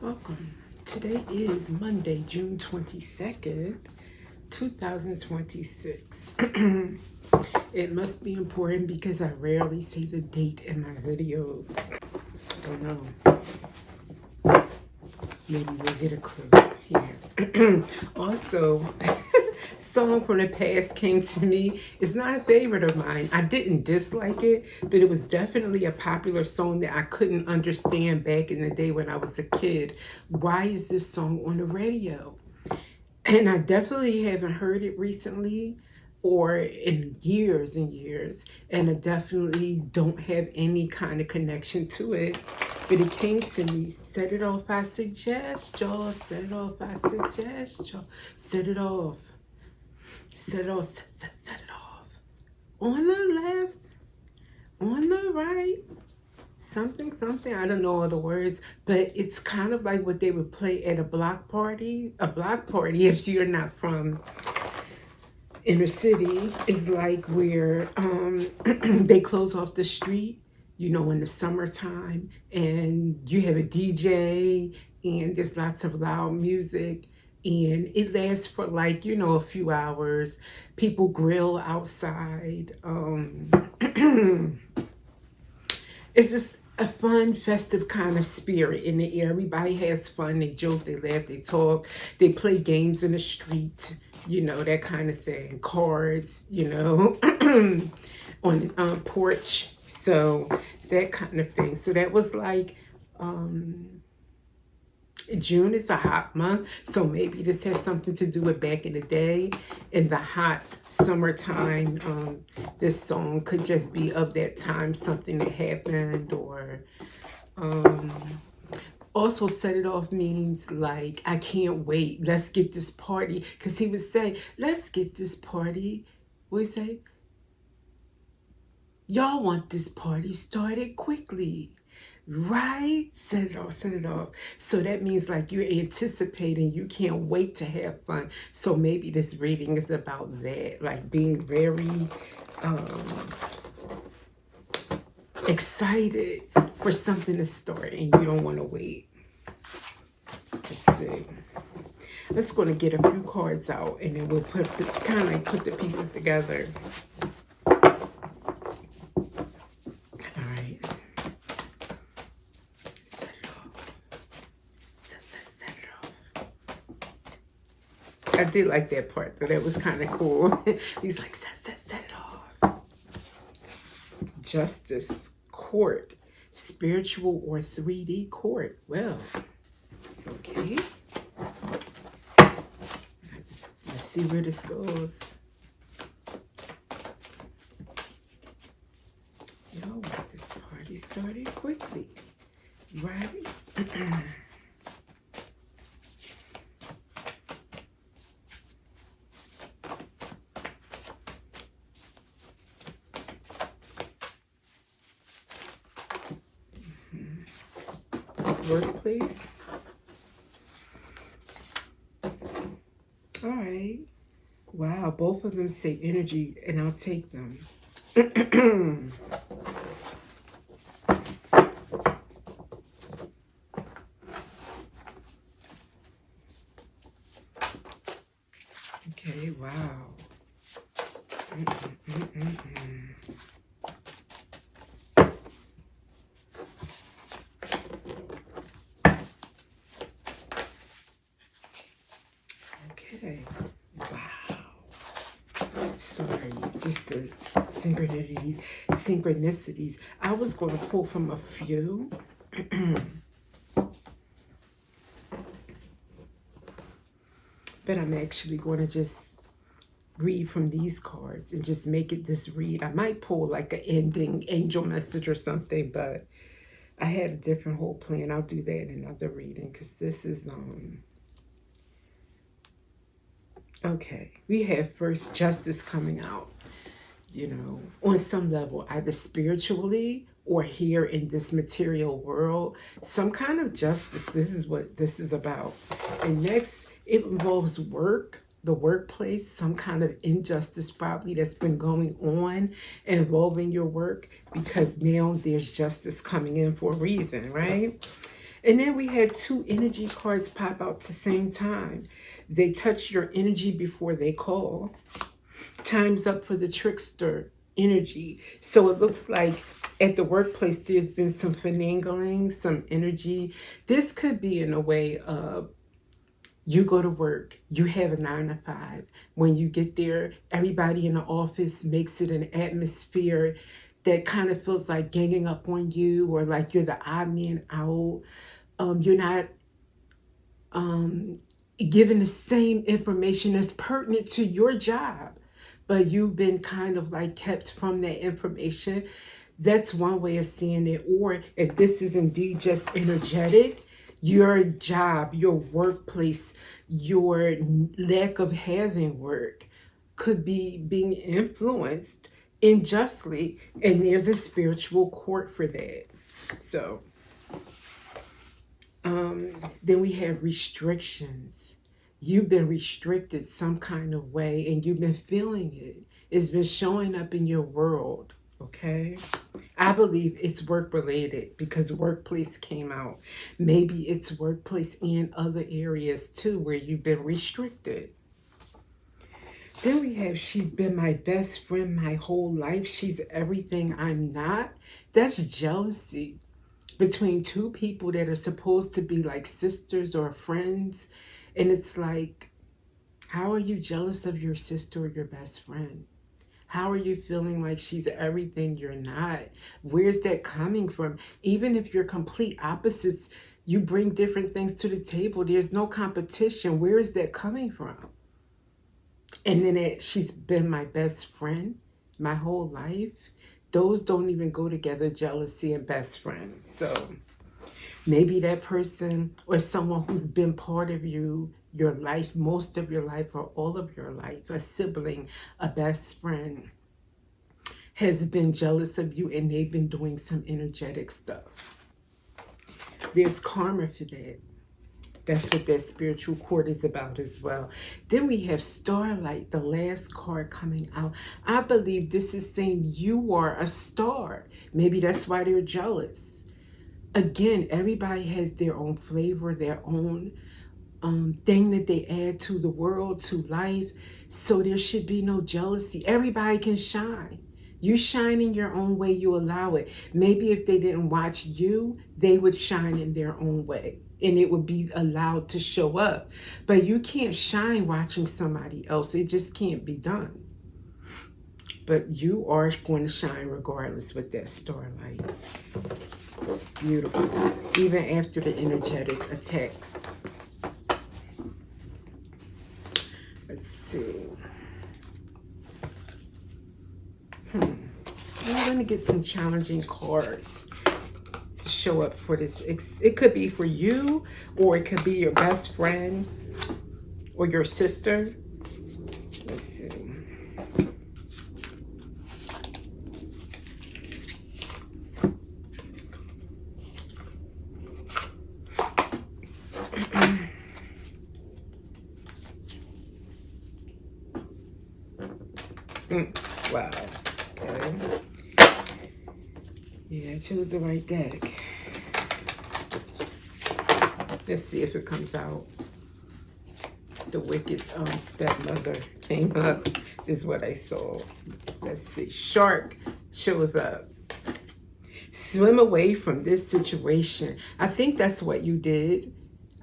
Welcome. Today is Monday, June 22nd, 2026. It must be important because I rarely say the date in my videos. I don't know. Maybe we'll get a clue here. Also, song from the past came to me. It's not a favorite of mine. I didn't dislike it, but it was definitely a popular song that I couldn't understand back in the day when I was a kid. Why is this song on the radio? And I definitely haven't heard it recently or in years and years. And I definitely don't have any kind of connection to it. But it came to me, set it off, I suggest y'all. Set it off, I suggest y'all. Set it off. Set it off, set it off. On the left, on the right. Something, I don't know all the words, but it's kind of like what they would play at a block party. A block party, if you're not from inner city, is like where they close off the street, you know, in the summertime, and you have a DJ, and there's lots of loud music, and it lasts for like, you know, a few hours. People grill outside. It's just a fun, festive kind of spirit in the air. Everybody has fun. They joke, they laugh, they talk. They play games in the street, you know, that kind of thing. Cards, you know, on the porch. So that kind of thing. So that was like, June is a hot month, so maybe this has something to do with back in the day. In the hot summertime, this song could just be of that time, something that happened, or also set it off means like, I can't wait, let's get this party, because he would say, let's get this party, what would he say? Y'all want this party started quickly. Right? Set it off, set it off. So that means like you're anticipating, you can't wait to have fun. So maybe this reading is about that, like being very excited for something to start and you don't want to wait. Let's see. I'm just going to get a few cards out and then we'll put the pieces together. I did like that part, though. That was kind of cool. He's like, set it off. Justice, court, spiritual or 3D court. Well, okay. Let's see where this goes. Y'all want this party started quickly, right? Workplace. All right. Wow, both of them say energy, and I'll take them. Okay, wow. Okay, wow. Sorry, just the synchronicities. I was going to pull from a few. But I'm actually going to just read from these cards and just make it this read. I might pull like an ending angel message or something, but I had a different whole plan. I'll do that in another reading because this is okay. We have first justice coming out, you know, on some level, either spiritually or here in this material world, some kind of justice. This is what this is about. And next, it involves work, the workplace, some kind of injustice probably that's been going on involving your work, because now there's justice coming in for a reason, right? And then we had two energy cards pop out at the same time. They touch your energy before they call. Time's up for the trickster energy. So it looks like at the workplace there's been some finagling, some energy. This could be in a way of you go to work, you have a 9 to 5. When you get there, everybody in the office makes it an atmosphere that kind of feels like ganging up on you, or like you're the odd man out. You're not given the same information that's pertinent to your job, but you've been kind of like kept from that information. That's one way of seeing it. Or if this is indeed just energetic, your job, your workplace, your lack of having work could be being influenced unjustly, and there's a spiritual court for that. So then we have restrictions. You've been restricted some kind of way, and you've been feeling it. It's been showing up in your world, okay? I believe it's work related because workplace came out. Maybe it's workplace and other areas too where you've been restricted. Then we have, she's been my best friend my whole life. She's everything I'm not. That's jealousy between two people that are supposed to be like sisters or friends. And it's like, how are you jealous of your sister or your best friend? How are you feeling like she's everything you're not? Where's that coming from? Even if you're complete opposites, you bring different things to the table. There's no competition. Where is that coming from? And then she's been my best friend my whole life. Those don't even go together, jealousy and best friend. So maybe that person or someone who's been part of your life, most of your life or all of your life, a sibling, a best friend, has been jealous of you, and they've been doing some energetic stuff. There's karma for that. That's what that spiritual court is about as well. Then we have Starlight, the last card coming out. I believe this is saying you are a star. Maybe that's why they're jealous. Again, everybody has their own flavor, their own thing that they add to the world, to life. So there should be no jealousy. Everybody can shine. You shine in your own way, you allow it. Maybe if they didn't watch you, they would shine in their own way, and it would be allowed to show up. But you can't shine watching somebody else. It just can't be done. But you are going to shine regardless with that starlight. Beautiful. Even after the energetic attacks. Let's see. I'm going to get some challenging cards to show up for this. It could be for you, or it could be your best friend or your sister. Let's see. Wow. Okay. Yeah, I chose the right deck. Let's see if it comes out. The wicked stepmother came up. This is what I saw. Let's see. Shark shows up. Swim away from this situation. I think that's what you did.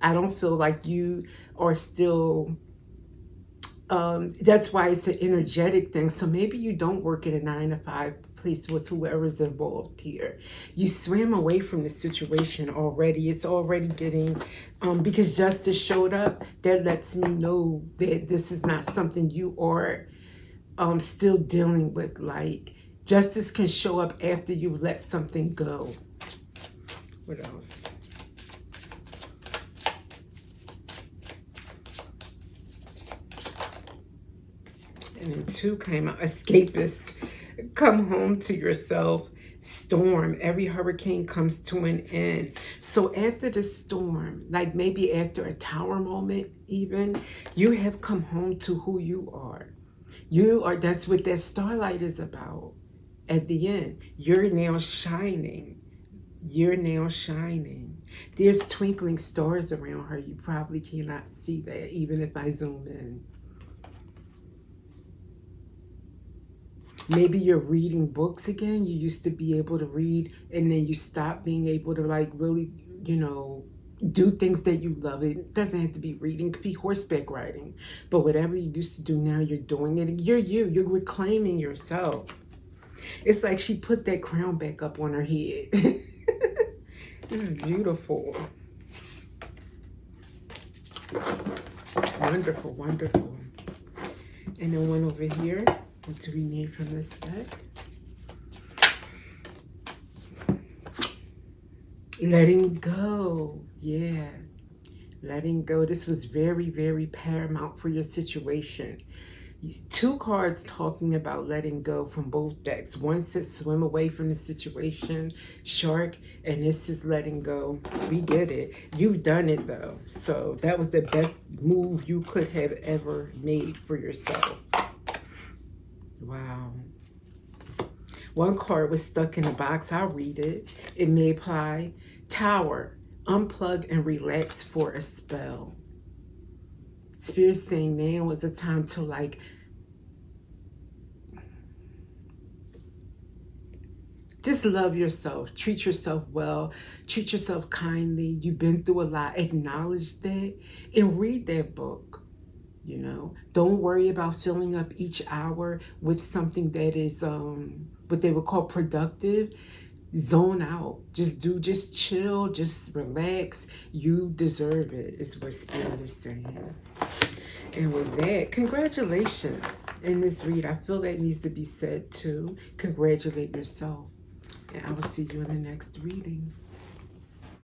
I don't feel like you are still... that's why it's an energetic thing. So maybe you don't work at a 9 to 5 place with whoever's involved here. You swam away from the situation already. It's already getting, because justice showed up. That lets me know that this is not something you are still dealing with. Like, justice can show up after you let something go. What else? And then 2 came out. Escapist. Come home to yourself. Storm. Every hurricane comes to an end. So after the storm, like maybe after a tower moment even, you have come home to who you are. You are, that's what that starlight is about. At the end, you're now shining. You're now shining. There's twinkling stars around her. You probably cannot see that even if I zoom in. Maybe you're reading books again. You used to be able to read and then you stopped being able to like really, you know, do things that you love. It doesn't have to be reading. It could be horseback riding. But whatever you used to do now, you're doing it. You're you. You're reclaiming yourself. It's like she put that crown back up on her head. This is beautiful. Wonderful, wonderful. And then one over here. What do we need from this deck? Letting go. Yeah. Letting go. This was very, very paramount for your situation. Two cards talking about letting go from both decks. One says swim away from the situation, shark, and this is letting go. We get it. You've done it though. So that was the best move you could have ever made for yourself. Wow. One card was stuck in a box. I'll read it. It may apply. Tower. Unplug and relax for a spell. Spirit saying now is a time to like just love yourself. Treat yourself well. Treat yourself kindly. You've been through a lot. Acknowledge that and read that book. You know, don't worry about filling up each hour with something that is what they would call productive. Zone out. Just chill, just relax. You deserve it, is what Spirit is saying. And with that, congratulations in this read. I feel that needs to be said too. Congratulate yourself. And I will see you in the next reading.